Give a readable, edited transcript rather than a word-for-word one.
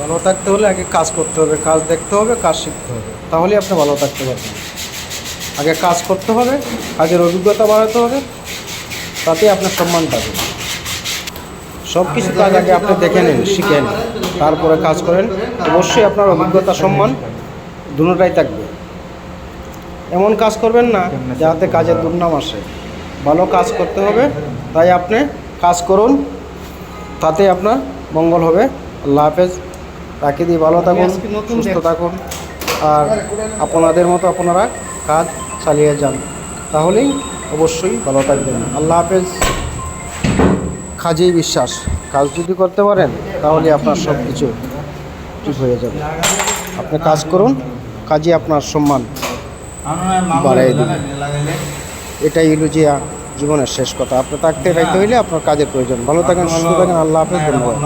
ভালো থাকতে হলে আগে কাজ করতে হবে, কাজ দেখতে হবে, কাজ শিখতে হবে, তাহলেই আপনি ভালো থাকতে পারবেন। আগে কাজ করতে হবে, কাজের অভিজ্ঞতা বাড়াতে হবে, তাতেই আপনার সম্মান পাবেন। সব কিছু কাজ আগে আপনি দেখে নিন, শিখেন, তারপরে কাজ করেন, অবশ্যই আপনার অভিজ্ঞতা সম্মান দুটোটাই থাকবে। এমন কাজ করবেন না যাতে কাজের দুর্নাম আসে। ভালো কাজ করতে হবে, তাই আপনি কাজ করুন, তাতে আপনার মঙ্গল হবে। আল্লাহ হাফেজ। তাকে দিয়ে ভালো থাকুন, সুস্থ থাকুন, আর আপনাদের মতো আপনারা কাজ চালিয়ে যান, তাহলেই অবশ্যই ভালো থাকবেন। আল্লাহ হাফেজ। কাজেই বিশ্বাস, কাজ যদি করতে পারেন তাহলে আপনার সব কিছু ঠিক হয়ে যাবে। আপনি কাজ করুন, কাজে আপনার সম্মান বাড়াই দেবে। এটাই হলো যে জীবনের শেষ কথা। আপনি থাকতে পাইতে হইলে আপনার কাজের প্রয়োজন। ভালো থাকেন, সুস্থ থাকেন। আল্লাহ হাফেজ। ধন্যবাদ।